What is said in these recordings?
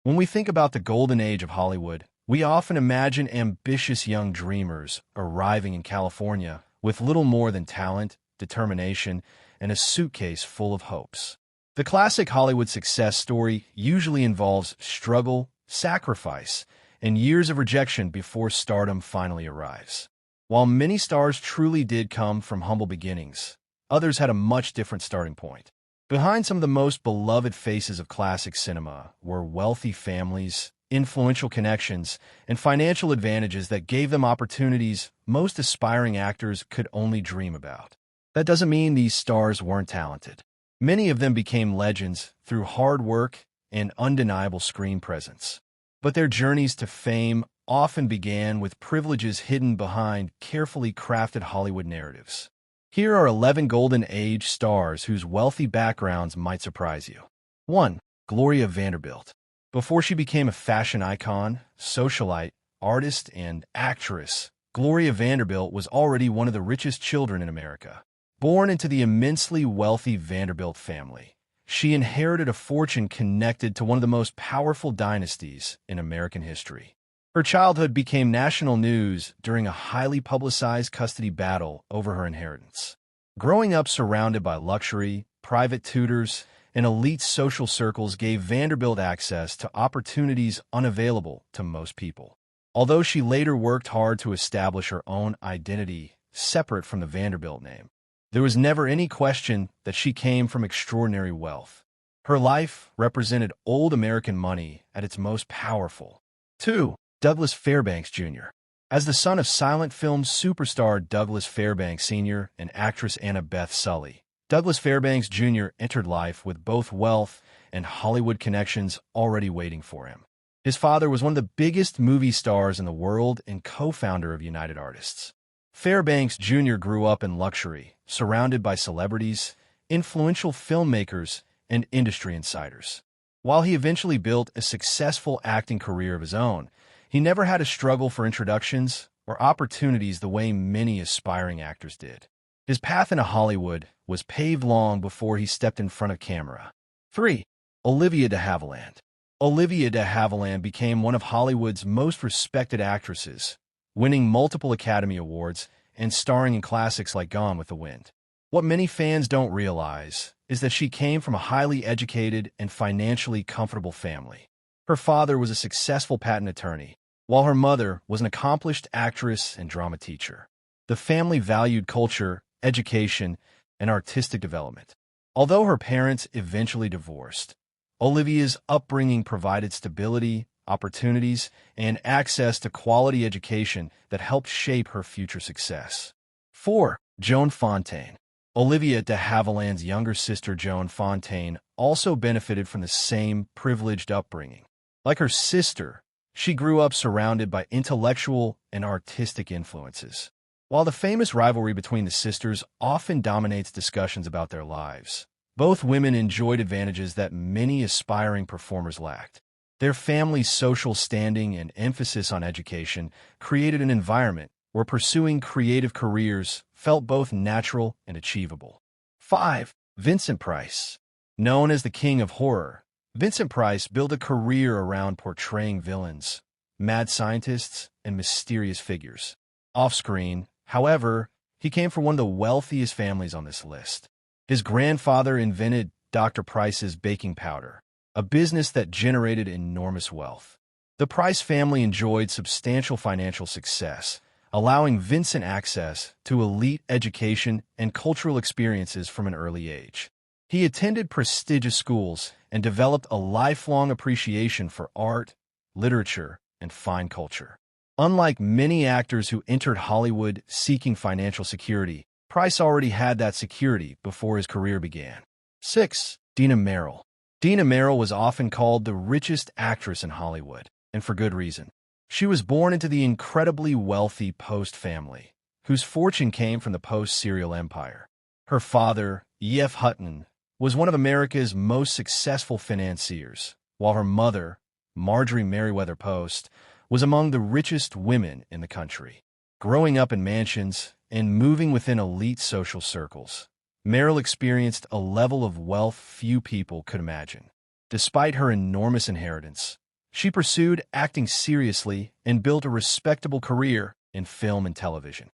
When we think about the golden age of Hollywood, we often imagine ambitious young dreamers arriving in California with little more than talent, determination, and a suitcase full of hopes. The classic Hollywood success story usually involves struggle, sacrifice, and years of rejection before stardom finally arrives. While many stars truly did come from humble beginnings, others had a much different starting point. Behind some of the most beloved faces of classic cinema were wealthy families, influential connections, and financial advantages that gave them opportunities most aspiring actors could only dream about. That doesn't mean these stars weren't talented. Many of them became legends through hard work and undeniable screen presence. But their journeys to fame often began with privileges hidden behind carefully crafted Hollywood narratives. Here are 11 Golden Age stars whose wealthy backgrounds might surprise you. 1. Gloria Vanderbilt. Before she became a fashion icon, socialite, artist, and actress, Gloria Vanderbilt was already one of the richest children in America. Born into the immensely wealthy Vanderbilt family, she inherited a fortune connected to one of the most powerful dynasties in American history. Her childhood became national news during a highly publicized custody battle over her inheritance. Growing up surrounded by luxury, private tutors, and elite social circles gave Vanderbilt access to opportunities unavailable to most people. Although she later worked hard to establish her own identity separate from the Vanderbilt name, there was never any question that she came from extraordinary wealth. Her life represented old American money at its most powerful. 2. Douglas Fairbanks Jr. As the son of silent film superstar Douglas Fairbanks Sr. and actress Annabeth Sully, Douglas Fairbanks Jr. entered life with both wealth and Hollywood connections already waiting for him. His father was one of the biggest movie stars in the world and co-founder of United Artists. Fairbanks Jr. grew up in luxury, surrounded by celebrities, influential filmmakers, and industry insiders. While he eventually built a successful acting career of his own, he never had to struggle for introductions or opportunities the way many aspiring actors did. His path into Hollywood was paved long before he stepped in front of camera. 3. Olivia de Havilland. Olivia de Havilland became one of Hollywood's most respected actresses, winning multiple Academy Awards and starring in classics like Gone with the Wind. What many fans don't realize is that she came from a highly educated and financially comfortable family. Her father was a successful patent attorney, while her mother was an accomplished actress and drama teacher. The family valued culture, education, and artistic development. Although her parents eventually divorced, Olivia's upbringing provided stability, opportunities, and access to quality education that helped shape her future success. 4. Joan Fontaine. Olivia de Havilland's younger sister Joan Fontaine also benefited from the same privileged upbringing. Like her sister, she grew up surrounded by intellectual and artistic influences. While the famous rivalry between the sisters often dominates discussions about their lives, both women enjoyed advantages that many aspiring performers lacked. Their family's social standing and emphasis on education created an environment where pursuing creative careers felt both natural and achievable. 5. Vincent Price. Known as the King of Horror, Vincent Price built a career around portraying villains, mad scientists, and mysterious figures. Off-screen, however, he came from one of the wealthiest families on this list. His grandfather invented Dr. Price's baking powder, a business that generated enormous wealth. The Price family enjoyed substantial financial success, allowing Vincent access to elite education and cultural experiences from an early age. He attended prestigious schools and developed a lifelong appreciation for art, literature, and fine culture. Unlike many actors who entered Hollywood seeking financial security, Price already had that security before his career began. 6. Dina Merrill. Dina Merrill was often called the richest actress in Hollywood, and for good reason. She was born into the incredibly wealthy Post family, whose fortune came from the Post cereal empire. Her father, E.F. Hutton, was one of America's most successful financiers, while her mother, Marjorie Merriweather Post, was among the richest women in the country. Growing up in mansions and moving within elite social circles, Merrill experienced a level of wealth few people could imagine. Despite her enormous inheritance, She pursued acting seriously and built a respectable career in film and television.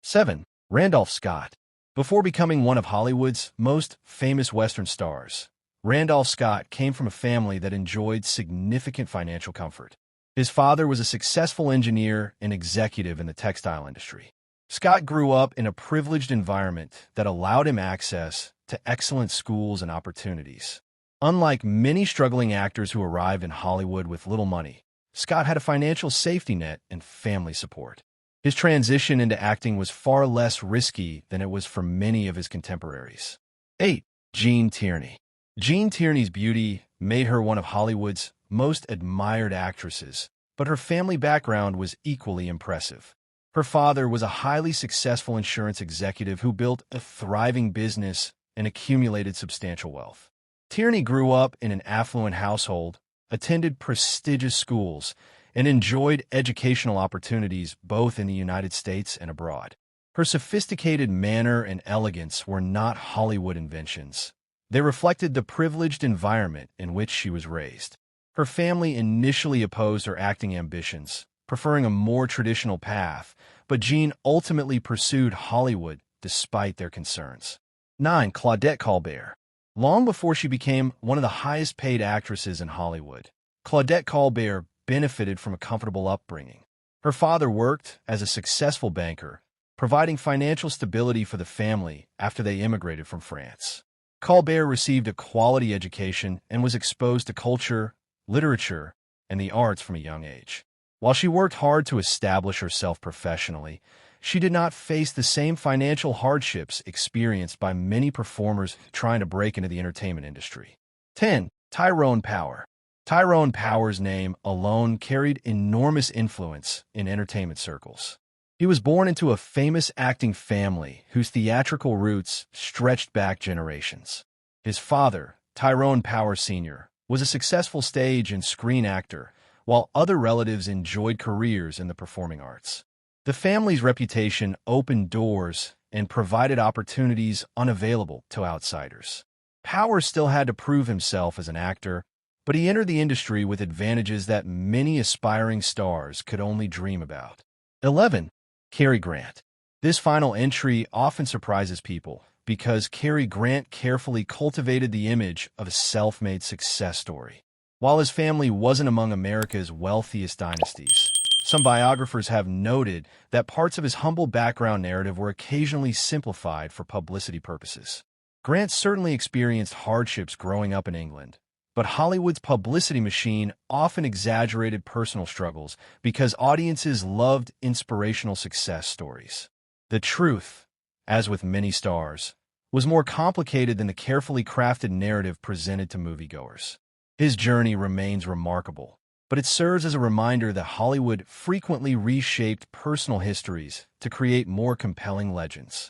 7. Randolph Scott. Before becoming one of Hollywood's most famous Western stars, Randolph Scott came from a family that enjoyed significant financial comfort. His father was a successful engineer and executive in the textile industry. Scott grew up in a privileged environment that allowed him access to excellent schools and opportunities. Unlike many struggling actors who arrived in Hollywood with little money, Scott had a financial safety net and family support. His transition into acting was far less risky than it was for many of his contemporaries. 8. Gene Tierney. Gene Tierney's beauty made her one of Hollywood's most admired actresses, but her family background was equally impressive. Her father was a highly successful insurance executive who built a thriving business and accumulated substantial wealth. Tierney grew up in an affluent household, attended prestigious schools, and enjoyed educational opportunities both in the United States and abroad. Her sophisticated manner and elegance were not Hollywood inventions. They reflected the privileged environment in which she was raised. Her family initially opposed her acting ambitions, preferring a more traditional path, but Jean ultimately pursued Hollywood despite their concerns. 9. Claudette Colbert. Long before she became one of the highest-paid actresses in Hollywood, Claudette Colbert benefited from a comfortable upbringing. Her father worked as a successful banker, providing financial stability for the family after they immigrated from France. Colbert received a quality education and was exposed to culture, literature, and the arts from a young age. While she worked hard to establish herself professionally, she did not face the same financial hardships experienced by many performers trying to break into the entertainment industry. 10. Tyrone Power. Tyrone Power's name alone carried enormous influence in entertainment circles. He was born into a famous acting family whose theatrical roots stretched back generations. His father, Tyrone Power Sr., was a successful stage and screen actor, while other relatives enjoyed careers in the performing arts. The family's reputation opened doors and provided opportunities unavailable to outsiders. Power still had to prove himself as an actor, but he entered the industry with advantages that many aspiring stars could only dream about. 11. Cary Grant. This final entry often surprises people because Cary Grant carefully cultivated the image of a self-made success story. While his family wasn't among America's wealthiest dynasties, some biographers have noted that parts of his humble background narrative were occasionally simplified for publicity purposes. Grant certainly experienced hardships growing up in England, but Hollywood's publicity machine often exaggerated personal struggles because audiences loved inspirational success stories. The truth, as with many stars, was more complicated than the carefully crafted narrative presented to moviegoers. His journey remains remarkable, but it serves as a reminder that Hollywood frequently reshaped personal histories to create more compelling legends.